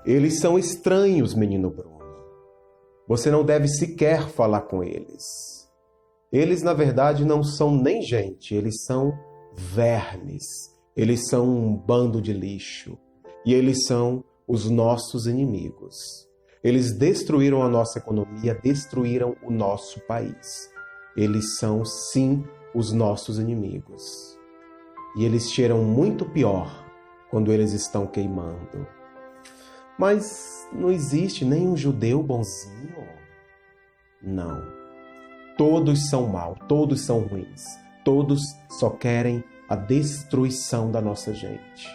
Eles são estranhos, menino Bruno. Você não deve sequer falar com eles. Eles, na verdade, não são nem gente, eles são vermes. Eles são um bando de lixo. E eles são os nossos inimigos. Eles destruíram a nossa economia, destruíram o nosso país. Eles são, sim, os nossos inimigos. E eles cheiram muito pior quando eles estão queimando. Mas não existe nenhum judeu bonzinho? Não. Todos são maus, todos são ruins. Todos só querem a destruição da nossa gente.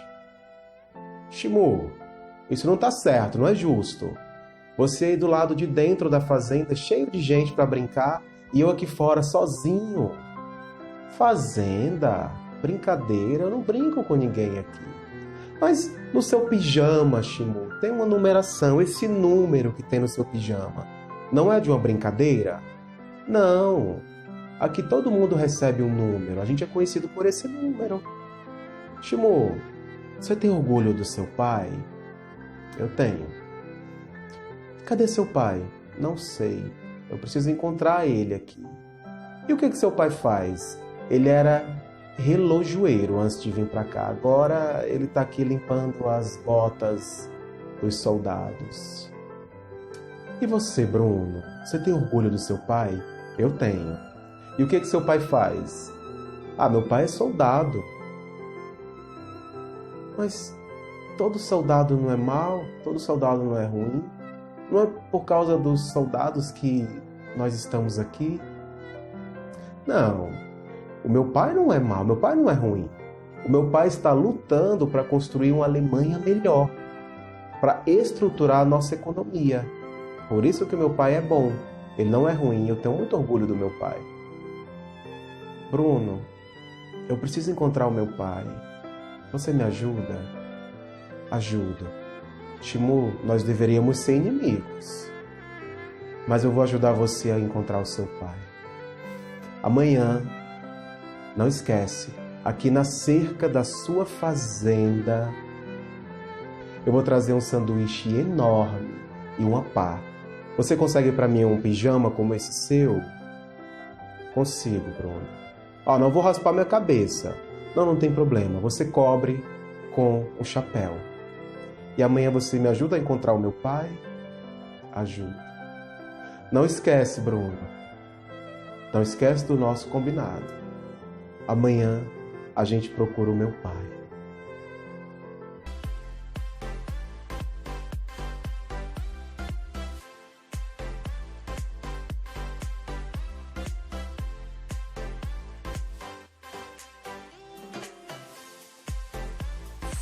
Shimu, isso não está certo, não é justo. Você aí do lado de dentro da fazenda, cheio de gente para brincar, e eu aqui fora sozinho. Fazenda? Brincadeira, eu não brinco com ninguém aqui. Mas no seu pijama, Shimu, tem uma numeração. Esse número que tem no seu pijama não é de uma brincadeira? Não. Aqui todo mundo recebe um número. A gente é conhecido por esse número. Shimu, você tem orgulho do seu pai? Eu tenho. Cadê seu pai? Não sei. Eu preciso encontrar ele aqui. E o que seu pai faz? Ele era relojoeiro antes de vir para cá. Agora ele está aqui limpando as botas dos soldados. E você, Bruno? Você tem orgulho do seu pai? Eu tenho. E o que seu pai faz? Meu pai é soldado. Mas todo soldado não é mau? Todo soldado não é ruim? Não é por causa dos soldados que nós estamos aqui? Não. O meu pai não é mau, meu pai não é ruim. O meu pai está lutando para construir uma Alemanha melhor, para estruturar a nossa economia. Por isso que o meu pai é bom, ele não é ruim, eu tenho muito orgulho do meu pai. Bruno, eu preciso encontrar o meu pai. Você me ajuda? Ajudo. Shimu, nós deveríamos ser inimigos. Mas eu vou ajudar você a encontrar o seu pai. Amanhã, não esquece, aqui na cerca da sua fazenda, eu vou trazer um sanduíche enorme e uma pá. Você consegue para mim um pijama como esse seu? Consigo, Bruno. Não vou raspar minha cabeça. Não tem problema. Você cobre com o chapéu. E amanhã você me ajuda a encontrar o meu pai? Ajudo. Não esquece, Bruno. Não esquece do nosso combinado. Amanhã a gente procura o meu pai.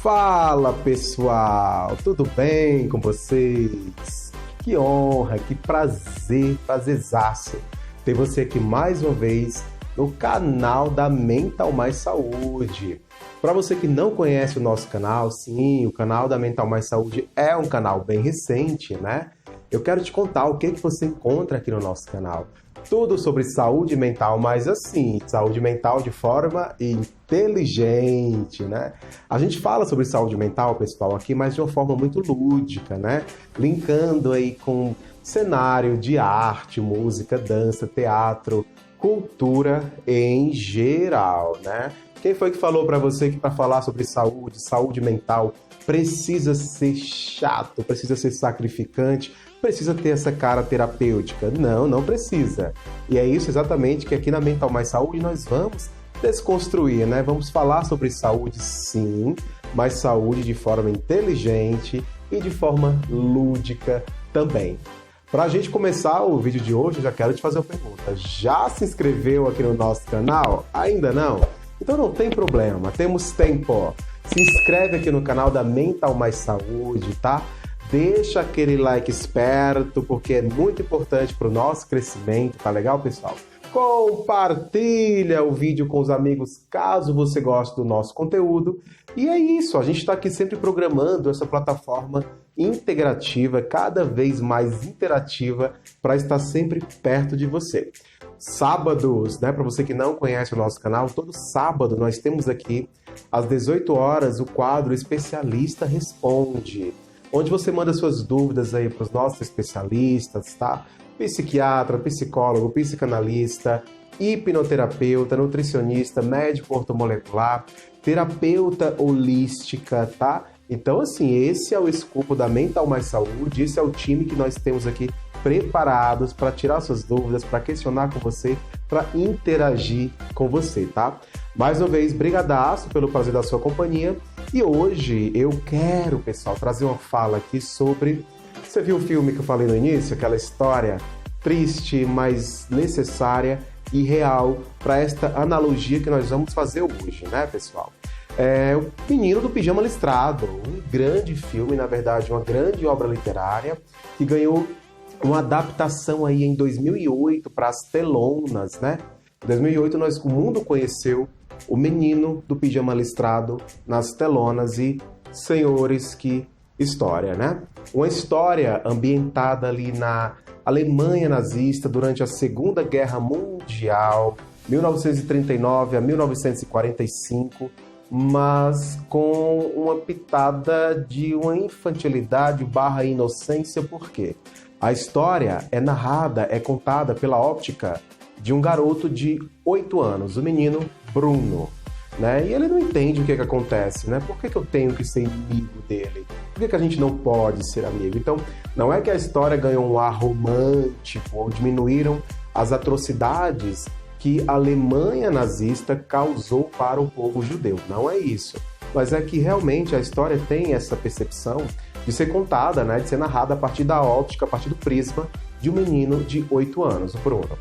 Fala, pessoal! Tudo bem com vocês? Que honra, que prazer, prazerzaço ter você aqui mais uma vez no canal da Mental Mais Saúde. Para você que não conhece o nosso canal, sim, o canal da Mental Mais Saúde é um canal bem recente, né? Eu quero te contar o que você encontra aqui no nosso canal. Tudo sobre saúde mental, mas assim, saúde mental de forma inteligente, né? A gente fala sobre saúde mental, pessoal, aqui, mas de uma forma muito lúdica, né? Linkando aí com cenário de arte, música, dança, teatro, cultura em geral, né? Quem foi que falou para você que para falar sobre saúde mental, precisa ser chato, precisa ser sacrificante, precisa ter essa cara terapêutica? Não precisa. E é isso exatamente que aqui na Mental Mais Saúde nós vamos desconstruir, né? Vamos falar sobre saúde, sim, mas saúde de forma inteligente e de forma lúdica também. Para a gente começar o vídeo de hoje, eu já quero te fazer uma pergunta. Já se inscreveu aqui no nosso canal? Ainda não? Então não tem problema, temos tempo. Se inscreve aqui no canal da Mental Mais Saúde, tá? Deixa aquele like esperto, porque é muito importante para o nosso crescimento, tá legal, pessoal? Compartilha o vídeo com os amigos, caso você goste do nosso conteúdo. E é isso, a gente está aqui sempre programando essa plataforma integrativa, cada vez mais interativa, para estar sempre perto de você. Sábados, né, para você que não conhece o nosso canal, todo sábado nós temos aqui, às 18 horas, o quadro Especialista Responde. onde você manda suas dúvidas aí para os nossos especialistas, tá? Psiquiatra, psicólogo, psicanalista, hipnoterapeuta, nutricionista, médico ortomolecular, terapeuta holística, tá? Então, assim, esse é o escopo da Mental Mais Saúde, esse é o time que nós temos aqui preparados para tirar suas dúvidas, para questionar com você, para interagir com você, tá? Mais uma vez, brigadaço pelo prazer da sua companhia. E hoje eu quero, pessoal, trazer uma fala aqui sobre... Você viu o filme que eu falei no início? Aquela história triste, mas necessária e real para esta analogia que nós vamos fazer hoje, né, pessoal? É O Menino do Pijama Listrado, um grande filme, na verdade, uma grande obra literária que ganhou uma adaptação aí em 2008 para as telonas, né? Em 2008 o mundo conheceu O Menino do Pijama Listrado nas telonas e, senhores, que história, né? Uma história ambientada ali na Alemanha nazista durante a Segunda Guerra Mundial, 1939 a 1945, mas com uma pitada de uma infantilidade barra inocência, por quê? A história é narrada, é contada pela óptica de um garoto de 8 anos, o menino Bruno, né? E ele não entende o que acontece, né? Por que eu tenho que ser inimigo dele? Por que a gente não pode ser amigo? Então, não é que a história ganhou um ar romântico ou diminuíram as atrocidades que a Alemanha nazista causou para o povo judeu. Não é isso. Mas é que realmente a história tem essa percepção de ser contada, né? De ser narrada a partir da óptica, a partir do prisma de um menino de 8 anos, o Bruno.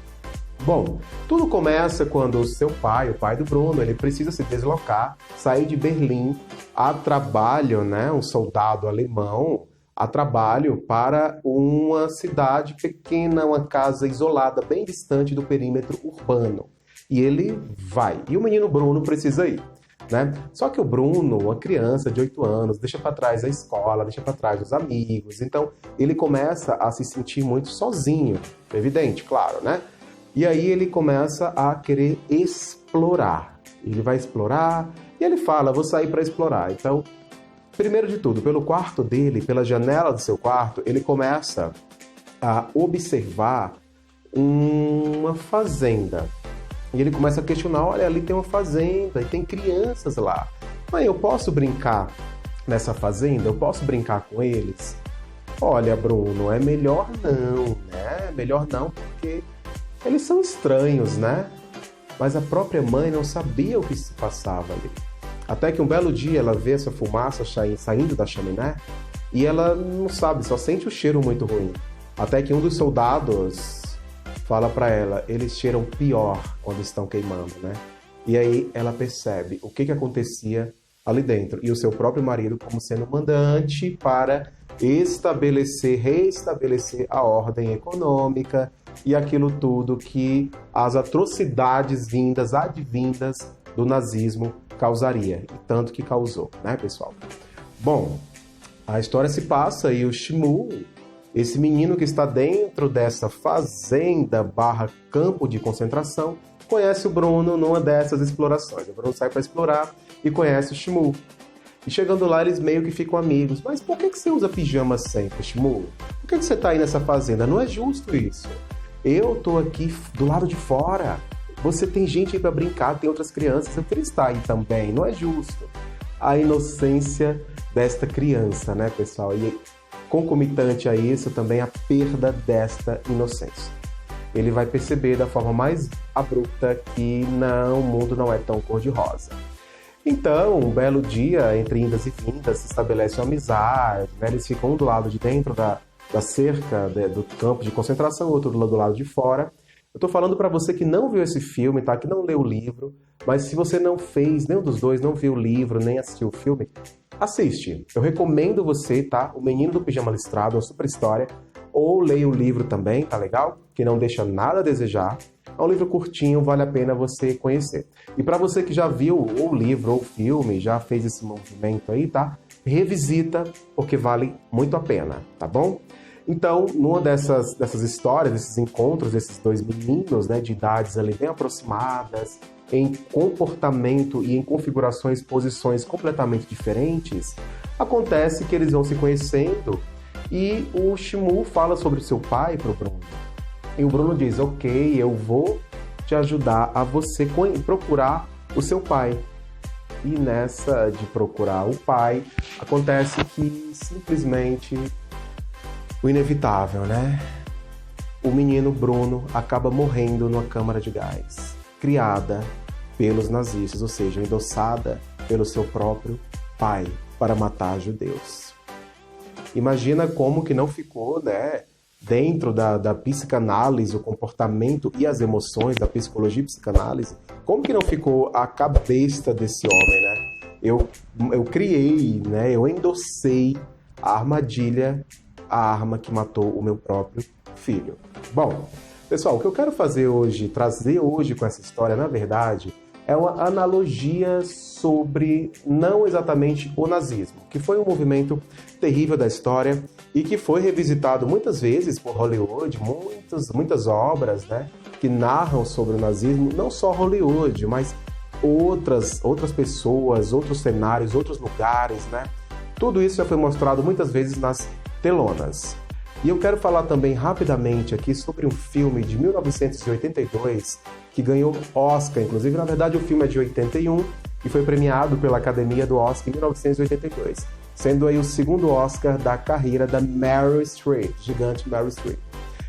Bom, tudo começa quando o seu pai, o pai do Bruno, ele precisa se deslocar, sair de Berlim a trabalho, né, um soldado alemão, a trabalho para uma cidade pequena, uma casa isolada, bem distante do perímetro urbano. E ele vai. E o menino Bruno precisa ir, né? Só que o Bruno, uma criança de 8 anos, deixa para trás a escola, deixa para trás os amigos. Então, ele começa a se sentir muito sozinho. Evidente, claro, né? E aí ele começa a querer explorar. Ele vai explorar e ele fala, vou sair para explorar. Então, primeiro de tudo, pelo quarto dele, pela janela do seu quarto, ele começa a observar uma fazenda. E ele começa a questionar, olha, ali tem uma fazenda e tem crianças lá. Mãe, eu posso brincar nessa fazenda? Eu posso brincar com eles? Olha, Bruno, é melhor não, né? Melhor não, porque eles são estranhos, né? Mas a própria mãe não sabia o que se passava ali. Até que um belo dia ela vê essa fumaça saindo da chaminé e ela não sabe, só sente o cheiro muito ruim. Até que um dos soldados fala para ela, eles cheiram pior quando estão queimando, né? E aí ela percebe o que acontecia ali dentro. E o seu próprio marido como sendo mandante para reestabelecer a ordem econômica e aquilo tudo que as atrocidades advindas do nazismo causaria. E tanto que causou, né, pessoal? Bom, a história se passa e o Shmuel, esse menino que está dentro dessa fazenda barra campo de concentração, conhece o Bruno numa dessas explorações. O Bruno sai para explorar e conhece o Shmuel. E chegando lá, eles meio que ficam amigos. Mas por que você usa pijama sempre, Shmuel? Por que você está aí nessa fazenda? Não é justo isso. Eu tô aqui do lado de fora. Você tem gente aí para brincar, tem outras crianças. Eu queria estar aí também. Não é justo. A inocência desta criança, né, pessoal? E concomitante a isso também a perda desta inocência. Ele vai perceber da forma mais abrupta que o mundo não é tão cor-de-rosa. Então, um belo dia, entre indas e vindas, se estabelece uma amizade, né? Eles ficam um do lado de dentro da cerca do campo de concentração, outro do lado de fora. Eu tô falando para você que não viu esse filme, tá? Que não leu o livro, mas se você não fez, nenhum dos dois, não viu o livro, nem assistiu o filme, assiste. Eu recomendo você, tá? O Menino do Pijama Listrado, uma super história. Ou leia o livro também, tá legal? Que não deixa nada a desejar. É um livro curtinho, vale a pena você conhecer. E para você que já viu ou o livro ou o filme, já fez esse movimento aí, tá? Revisita, porque vale muito a pena, tá bom? Então, numa dessas histórias, desses encontros, desses dois meninos, né, de idades ali bem aproximadas, em comportamento e em configurações, posições completamente diferentes, Acontece que eles vão se conhecendo e o Shimu fala sobre seu pai para o Bruno. E o Bruno diz, ok, eu vou te ajudar a você procurar o seu pai. E nessa de procurar o pai, acontece que simplesmente o inevitável, né? O menino Bruno acaba morrendo numa câmara de gás, criada pelos nazistas, ou seja, endossada pelo seu próprio pai para matar judeus. Imagina como que não ficou, né, dentro da psicanálise, o comportamento e as emoções da psicologia e psicanálise, como que não ficou a cabeça desse homem, né? Eu criei, né, eu endossei a armadilha, a arma que matou o meu próprio filho. Bom, pessoal, o que eu quero fazer hoje, trazer hoje com essa história, na verdade, é uma analogia sobre não exatamente o nazismo, que foi um movimento terrível da história e que foi revisitado muitas vezes por Hollywood, muitas obras, né, que narram sobre o nazismo, não só Hollywood, mas outras pessoas, outros cenários, outros lugares, né? Tudo isso já foi mostrado muitas vezes nas telonas. E eu quero falar também rapidamente aqui sobre um filme de 1982 que ganhou Oscar, inclusive, na verdade o filme é de 81 e foi premiado pela Academia do Oscar em 1982, sendo aí o segundo Oscar da carreira da Meryl Streep, gigante Meryl Streep.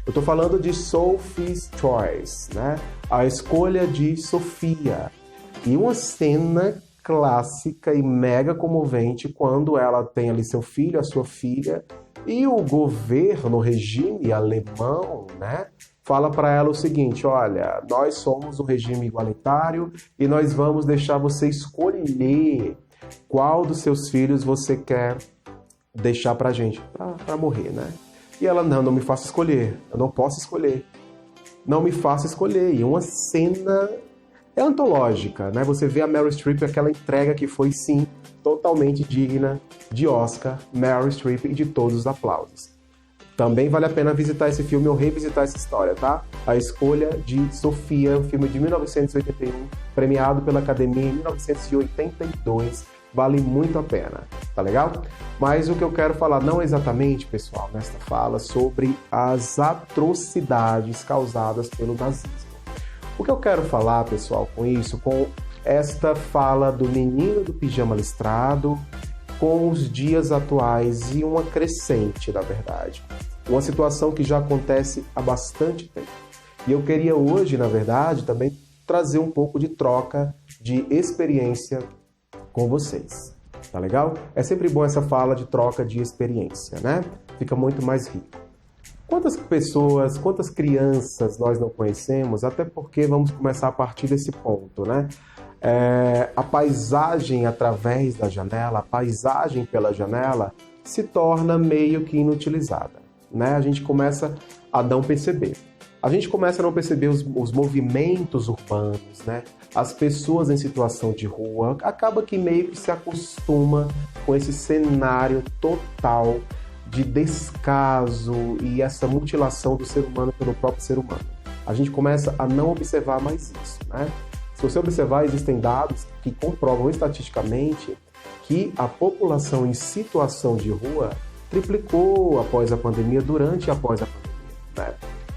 Eu tô falando de Sophie's Choice, né? A escolha de Sofia. E uma cena clássica e mega comovente quando ela tem ali seu filho, a sua filha, e o governo, o regime alemão, né, fala para ela o seguinte, olha, nós somos um regime igualitário e nós vamos deixar você escolher qual dos seus filhos você quer deixar pra gente, pra morrer, né? E ela, não me faça escolher, eu não posso escolher, não me faça escolher. E uma cena é antológica, né? Você vê a Meryl Streep, aquela entrega que foi, sim, totalmente digna de Oscar, Meryl Streep e de todos os aplausos. Também vale a pena visitar esse filme ou revisitar essa história, tá? A Escolha de Sofia, um filme de 1981, premiado pela Academia em 1982, vale muito a pena, tá legal? Mas o que eu quero falar não exatamente, pessoal, nesta fala, sobre as atrocidades causadas pelo nazismo. O que eu quero falar, pessoal, com isso, com esta fala do menino do pijama listrado, com os dias atuais e uma crescente, na verdade. Uma situação que já acontece há bastante tempo. E eu queria hoje, na verdade, também trazer um pouco de troca de experiência com vocês. Tá legal? É sempre bom essa fala de troca de experiência, né? Fica muito mais rico. Quantas pessoas, quantas crianças nós não conhecemos, até porque vamos começar a partir desse ponto, né? A paisagem através da janela, a paisagem pela janela se torna meio que inutilizada, né? A gente começa a não perceber. A gente começa a não perceber os movimentos urbanos, né? As pessoas em situação de rua, acaba que meio que se acostuma com esse cenário total de descaso e essa mutilação do ser humano pelo próprio ser humano. A gente começa a não observar mais isso, né? Se você observar, existem dados que comprovam estatisticamente que a população em situação de rua triplicou após a pandemia, durante e após a pandemia, né?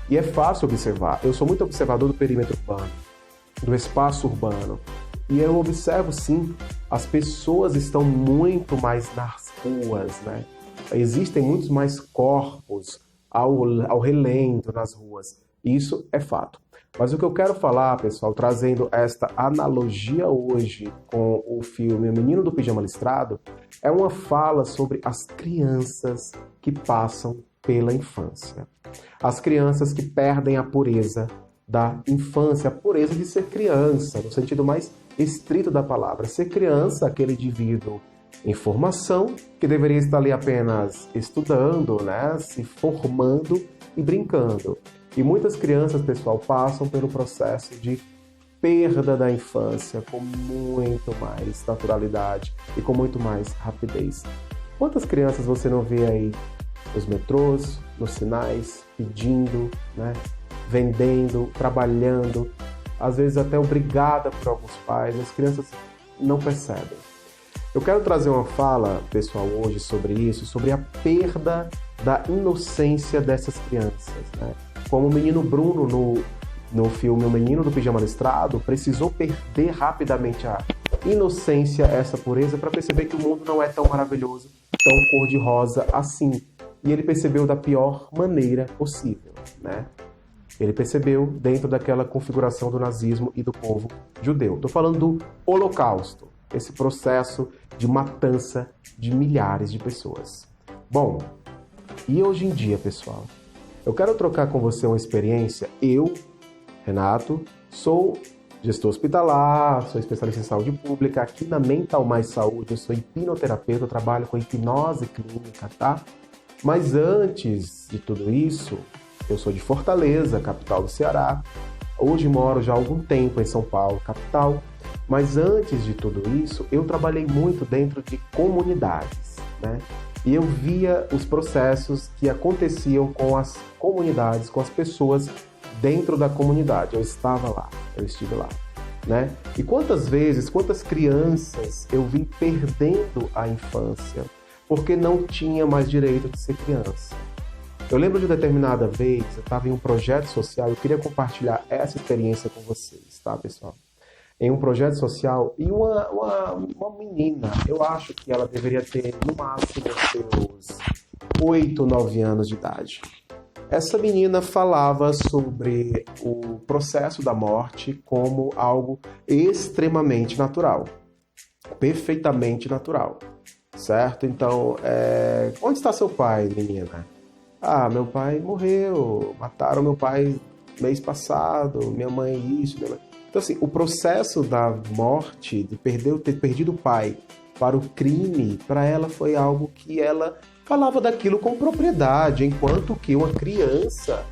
E é fácil observar. Eu sou muito observador do perímetro urbano, do espaço urbano. E eu observo, sim, as pessoas estão muito mais nas ruas, né? Existem muitos mais corpos ao relento nas ruas. Isso é fato. Mas o que eu quero falar, pessoal, trazendo esta analogia hoje com o filme O Menino do Pijama Listrado, é uma fala sobre as crianças que passam pela infância. As crianças que perdem a pureza da infância, a pureza de ser criança, no sentido mais estrito da palavra. Ser criança, aquele indivíduo em formação, que deveria estar ali apenas estudando, né, se formando e brincando. E muitas crianças, pessoal, passam pelo processo de perda da infância com muito mais naturalidade e com muito mais rapidez. Quantas crianças você não vê aí nos metrôs, nos sinais, pedindo, né, vendendo, trabalhando, às vezes até obrigada por alguns pais, as crianças não percebem. Eu quero trazer uma fala, pessoal, hoje sobre isso, sobre a perda da inocência dessas crianças, né? Como o menino Bruno no filme O Menino do Pijama Listrado precisou perder rapidamente a inocência, essa pureza, para perceber que o mundo não é tão maravilhoso, tão cor-de-rosa assim. E ele percebeu da pior maneira possível, né? Ele percebeu dentro daquela configuração do nazismo e do povo judeu. Estou falando do Holocausto, esse processo de matança de milhares de pessoas. Bom, e hoje em dia, pessoal, eu quero trocar com você uma experiência. Eu, Renato, sou gestor hospitalar, sou especialista em saúde pública. Aqui na Mental Mais Saúde, eu sou hipnoterapeuta, eu trabalho com hipnose clínica, tá? Mas antes de tudo isso, eu sou de Fortaleza, capital do Ceará. Hoje moro já há algum tempo em São Paulo, capital. Mas antes de tudo isso, eu trabalhei muito dentro de comunidades, né? E eu via os processos que aconteciam com as comunidades, com as pessoas dentro da comunidade. Eu estava lá, eu estive lá, né? E quantas vezes, quantas crianças eu vi perdendo a infância porque não tinha mais direito de ser criança. Eu lembro de determinada vez, eu estava em um projeto social, eu queria compartilhar essa experiência com vocês, tá, pessoal? Em um projeto social, e uma menina, eu acho que ela deveria ter no máximo seus 8, 9 anos de idade. Essa menina falava sobre o processo da morte como algo extremamente natural, perfeitamente natural, certo? Então, onde está seu pai, menina? Ah, meu pai morreu, mataram meu pai mês passado, minha mãe isso, minha mãe... Então, assim, o processo da morte, de ter perdido o pai para o crime, para ela foi algo que ela falava daquilo com propriedade, enquanto que uma criança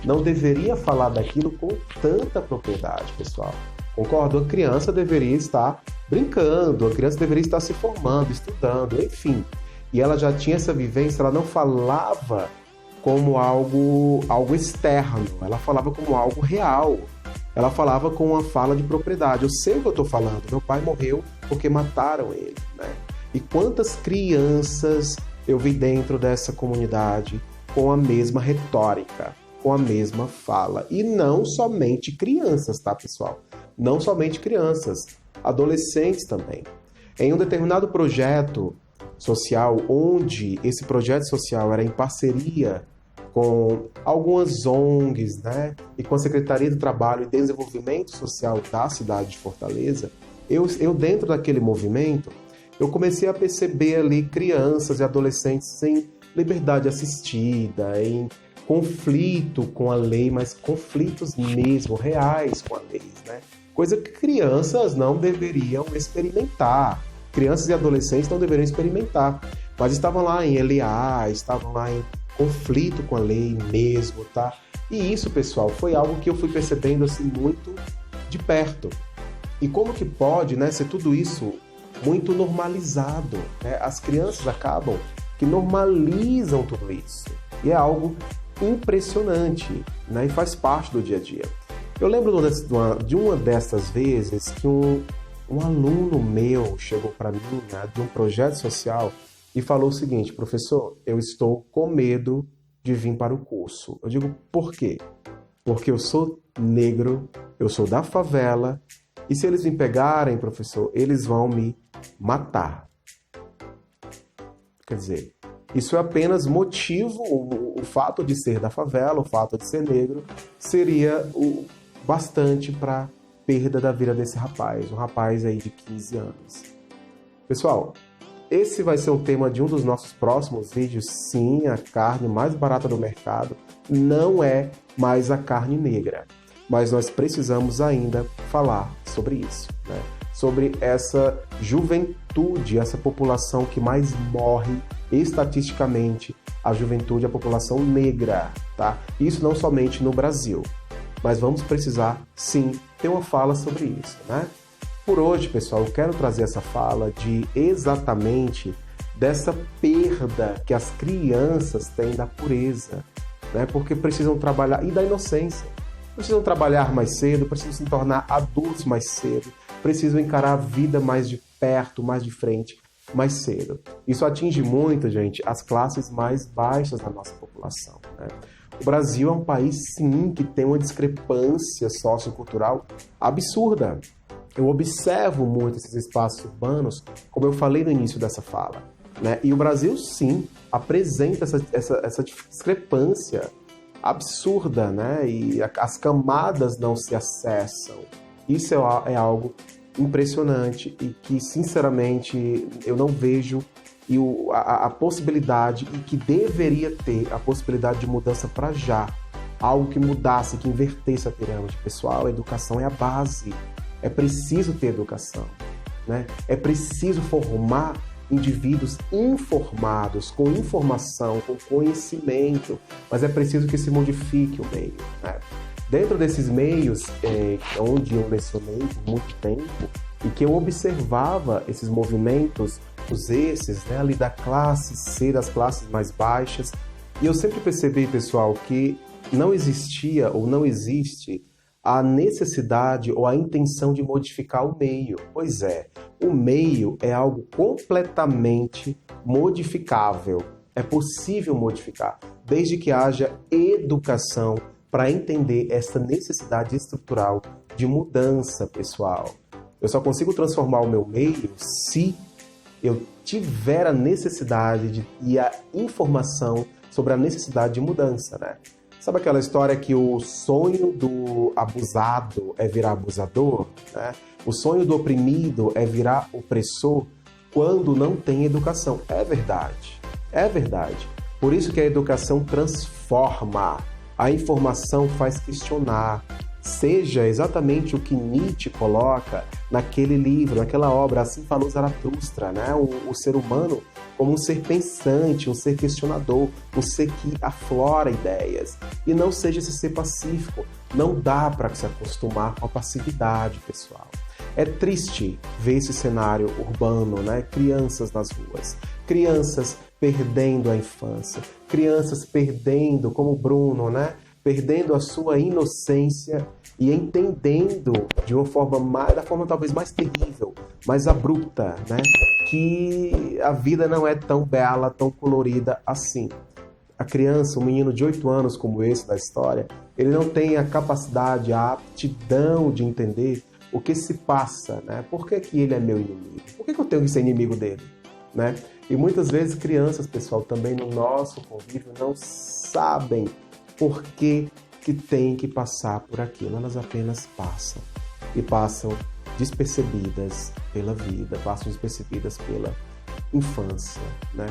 não deveria falar daquilo com tanta propriedade, pessoal. Concordo? A criança deveria estar brincando, a criança deveria estar se formando, estudando, enfim. E ela já tinha essa vivência, ela não falava como algo externo, ela falava como algo real. Ela falava com uma fala de propriedade. Eu sei o que eu estou falando. Meu pai morreu porque mataram ele, né? E quantas crianças eu vi dentro dessa comunidade com a mesma retórica, com a mesma fala. E não somente crianças, tá, pessoal? Não somente crianças, adolescentes também. Em um determinado projeto social, onde esse projeto social era em parceria com algumas ONGs, né, e com a Secretaria do Trabalho e Desenvolvimento Social da cidade de Fortaleza, eu dentro daquele movimento, eu comecei a perceber ali crianças e adolescentes sem liberdade assistida, em conflito com a lei, mas conflitos mesmo, reais com a lei, né? Coisa que crianças não deveriam experimentar. Crianças e adolescentes não deveriam experimentar, mas estavam lá em LA, estavam lá em conflito com a lei mesmo, tá? E isso, pessoal, foi algo que eu fui percebendo assim muito de perto. E como que pode, né, ser tudo isso muito normalizado, né? As crianças acabam que normalizam tudo isso. E é algo impressionante, né? E faz parte do dia a dia. Eu lembro de uma dessas vezes que um aluno meu chegou para mim, né, de um projeto social e falou o seguinte: professor, eu estou com medo de vir para o curso. Eu digo, por quê? Porque eu sou negro, eu sou da favela, e se eles me pegarem, professor, eles vão me matar. Quer dizer, isso é apenas motivo, o fato de ser da favela, o fato de ser negro, seria o bastante para perda da vida desse rapaz, um rapaz aí de 15 anos. Pessoal, esse vai ser o tema de um dos nossos próximos vídeos. Sim, a carne mais barata do mercado não é mais a carne negra, mas nós precisamos ainda falar sobre isso, né? Sobre essa juventude, essa população que mais morre estatisticamente, a juventude, a população negra, tá? Isso não somente no Brasil, mas vamos precisar, sim, ter uma fala sobre isso, né? Por hoje, pessoal, eu quero trazer essa fala de exatamente dessa perda que as crianças têm da pureza, né? Porque precisam trabalhar, e da inocência. Precisam trabalhar mais cedo, precisam se tornar adultos mais cedo, precisam encarar a vida mais de perto, mais de frente, mais cedo. Isso atinge muito, gente, as classes mais baixas da nossa população, né? O Brasil é um país, sim, que tem uma discrepância sociocultural absurda. Eu observo muito esses espaços urbanos, como eu falei no início dessa fala, né? E o Brasil, sim, apresenta essa discrepância absurda, né? E as camadas não se acessam. Isso é algo impressionante e que, sinceramente, eu não vejo a possibilidade, e que deveria ter a possibilidade de mudança para já. Algo que mudasse, que invertesse a pirâmide. Pessoal, a educação é a base. É preciso ter educação, né? É preciso formar indivíduos informados, com informação, com conhecimento, mas é preciso que se modifique o meio, né? Dentro desses meios, onde eu lecionei por muito tempo, e que eu observava esses movimentos, né, ali da classe C, das classes mais baixas, e eu sempre percebi, pessoal, que não existia ou não existe a necessidade ou a intenção de modificar o meio. Pois é, o meio é algo completamente modificável. É possível modificar, desde que haja educação para entender essa necessidade estrutural de mudança, pessoal. Eu só consigo transformar o meu meio se eu tiver a necessidade e a informação sobre a necessidade de mudança, né? Sabe aquela história que o sonho do abusado é virar abusador, né? O sonho do oprimido é virar opressor quando não tem educação. É verdade, é verdade. Por isso que a educação transforma, a informação faz questionar. Seja exatamente o que Nietzsche coloca naquele livro, naquela obra, Assim Falou Zaratustra, né? O ser humano como um ser pensante, um ser questionador, um ser que aflora ideias. E não seja esse ser pacífico. Não dá para se acostumar com a passividade, pessoal. É triste ver esse cenário urbano, né? Crianças nas ruas, crianças perdendo a infância, crianças perdendo, como o Bruno, né? Perdendo a sua inocência e entendendo de uma forma da forma talvez mais terrível, mais abrupta, né? Que a vida não é tão bela, tão colorida assim. A criança, um menino de 8 anos como esse da história, ele não tem a capacidade, a aptidão de entender o que se passa, né? Por que ele é meu inimigo? Por que eu tenho que ser inimigo dele, né? E muitas vezes crianças, pessoal, também no nosso convívio não sabem por que tem que passar por aquilo. Elas apenas passam. E passam despercebidas pela vida, passam despercebidas pela infância, né?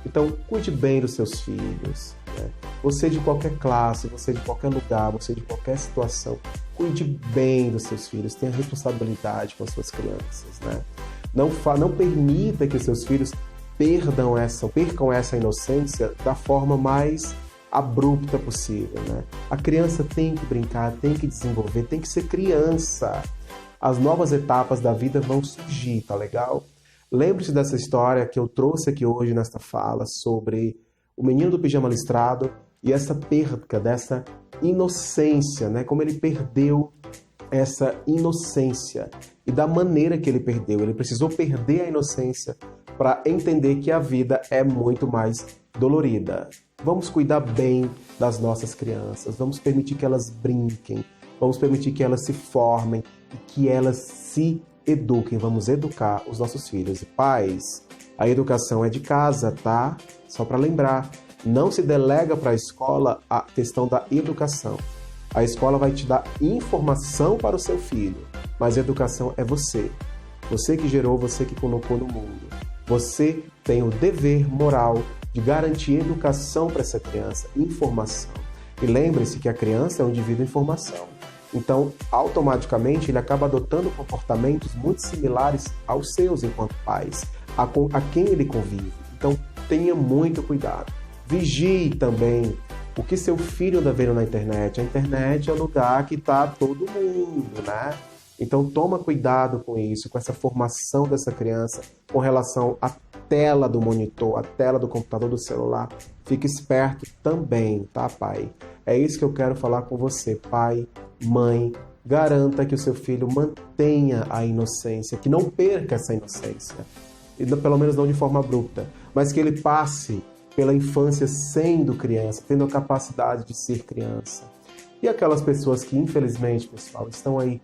Então, cuide bem dos seus filhos, né? Você de qualquer classe, você de qualquer lugar, você de qualquer situação, cuide bem dos seus filhos, tenha responsabilidade com as suas crianças, né? Não permita que os seus filhos percam essa inocência da forma mais abrupta possível, né? A criança tem que brincar, tem que desenvolver, tem que ser criança. As novas etapas da vida vão surgir, tá legal? Lembre-se dessa história que eu trouxe aqui hoje nesta fala sobre o menino do pijama listrado e essa perda dessa inocência, né? Como ele perdeu essa inocência e da maneira que ele perdeu. Ele precisou perder a inocência para entender que a vida é muito mais dolorida. Vamos cuidar bem das nossas crianças, vamos permitir que elas brinquem, vamos permitir que elas se formem e que elas se eduquem. Vamos educar os nossos filhos. E pais, a educação é de casa, tá? Só para lembrar, não se delega para a escola a questão da educação. A escola vai te dar informação para o seu filho, mas a educação é você. Você que gerou, você que colocou no mundo. Você tem o dever moral de garantir educação para essa criança, informação. E lembre-se que a criança é um indivíduo em formação. Então, automaticamente, ele acaba adotando comportamentos muito similares aos seus enquanto pais, a quem ele convive. Então, tenha muito cuidado. Vigie também o que seu filho anda vendo na internet. A internet é o lugar que está todo mundo, né? Então, toma cuidado com isso, com essa formação dessa criança com relação à tela do monitor, à tela do computador, do celular. Fique esperto também, tá, pai? É isso que eu quero falar com você, pai, mãe. Garanta que o seu filho mantenha a inocência, que não perca essa inocência. pelo menos não de forma abrupta, mas que ele passe pela infância sendo criança, tendo a capacidade de ser criança. E aquelas pessoas que, infelizmente, pessoal, estão aí,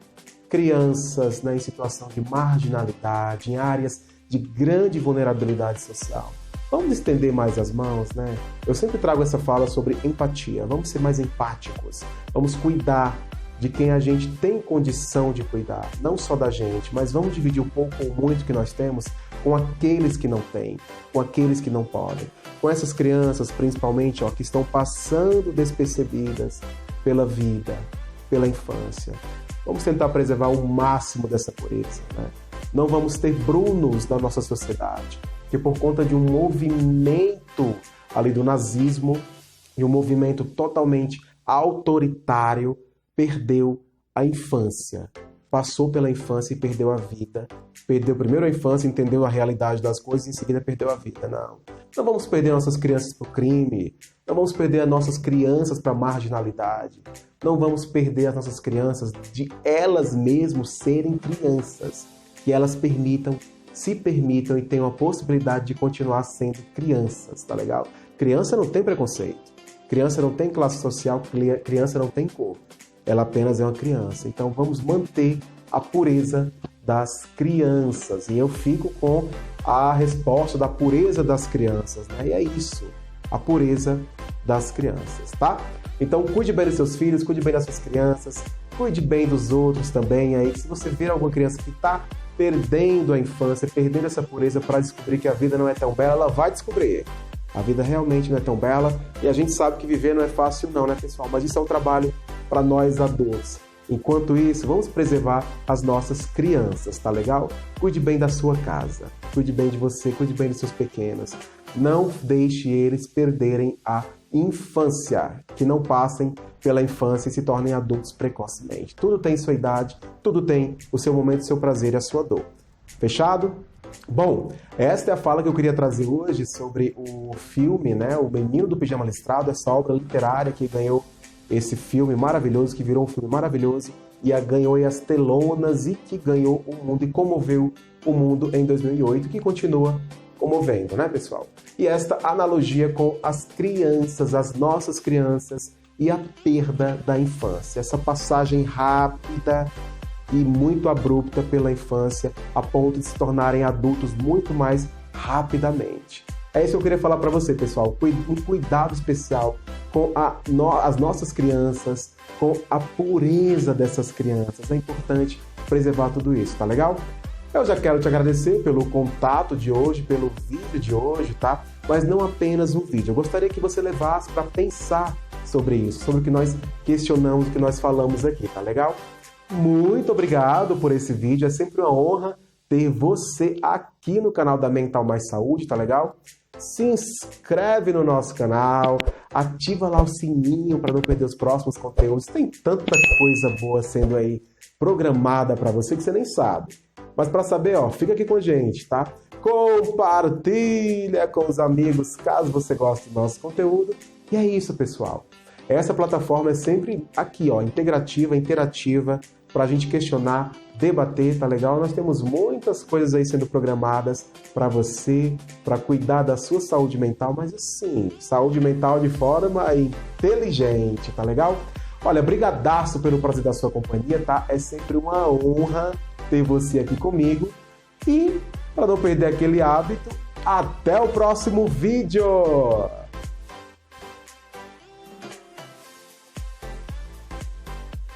crianças, né, em situação de marginalidade, em áreas de grande vulnerabilidade social. Vamos estender mais as mãos, né? Eu sempre trago essa fala sobre empatia. Vamos ser mais empáticos. Vamos cuidar de quem a gente tem condição de cuidar. Não só da gente, mas vamos dividir um pouco ou muito que nós temos com aqueles que não têm, com aqueles que não podem. Com essas crianças, principalmente, ó, que estão passando despercebidas pela vida, pela infância. Vamos tentar preservar o máximo dessa pureza, né? Não vamos ter Brunos na nossa sociedade, que por conta de um movimento ali do nazismo e um movimento totalmente autoritário, perdeu a infância. Passou pela infância e perdeu a vida. Perdeu primeiro a infância, entendeu a realidade das coisas e em seguida perdeu a vida. Não. Não vamos perder nossas crianças para o crime. Não vamos perder as nossas crianças para a marginalidade. Não vamos perder as nossas crianças de elas mesmas serem crianças. Que elas se permitam e tenham a possibilidade de continuar sendo crianças, tá legal? Criança não tem preconceito. Criança não tem classe social, criança não tem cor. Ela apenas é uma criança. Então vamos manter a pureza das crianças. E eu fico com a resposta da pureza das crianças, né? E é isso, a pureza das crianças, tá? Então cuide bem dos seus filhos, cuide bem das suas crianças, cuide bem dos outros também. Aí, se você ver alguma criança que está perdendo a infância, perdendo essa pureza para descobrir que a vida não é tão bela, ela vai descobrir. A vida realmente não é tão bela e a gente sabe que viver não é fácil não, né, pessoal? Mas isso é um trabalho para nós adultos. Enquanto isso, vamos preservar as nossas crianças, tá legal? Cuide bem da sua casa, cuide bem de você, cuide bem dos seus pequenos. Não deixe eles perderem a infância, que não passem pela infância e se tornem adultos precocemente. Tudo tem sua idade, tudo tem o seu momento, o seu prazer e a sua dor. Fechado? Bom, esta é a fala que eu queria trazer hoje sobre o filme, né? O Menino do Pijama Listrado, essa obra literária que ganhou esse filme maravilhoso, que virou um filme maravilhoso e ganhou as telonas e que ganhou o mundo e comoveu o mundo em 2008, que continua comovendo, né, pessoal? E esta analogia com as crianças, as nossas crianças e a perda da infância, essa passagem rápida e muito abrupta pela infância, a ponto de se tornarem adultos muito mais rapidamente. É isso que eu queria falar para você, pessoal. Um cuidado especial com as nossas crianças, com a pureza dessas crianças. É importante preservar tudo isso, tá legal? Eu já quero te agradecer pelo contato de hoje, pelo vídeo de hoje, tá? Mas não apenas um vídeo. Eu gostaria que você levasse para pensar sobre isso, sobre o que nós questionamos, o que nós falamos aqui, tá legal? Muito obrigado por esse vídeo. É sempre uma honra ter você aqui no canal da Mental Mais Saúde, tá legal? Se inscreve no nosso canal, ativa lá o sininho para não perder os próximos conteúdos. Tem tanta coisa boa sendo aí programada para você que você nem sabe. Mas para saber, ó, fica aqui com a gente, tá? Compartilha com os amigos, caso você goste do nosso conteúdo. E é isso, pessoal. Essa plataforma é sempre aqui, ó, integrativa, interativa, para a gente questionar, debater, tá legal? Nós temos muitas coisas aí sendo programadas para você, para cuidar da sua saúde mental, mas assim, saúde mental de forma inteligente, tá legal? Olha, brigadaço pelo prazer da sua companhia, tá? É sempre uma honra ter você aqui comigo. E, para não perder aquele hábito, até o próximo vídeo!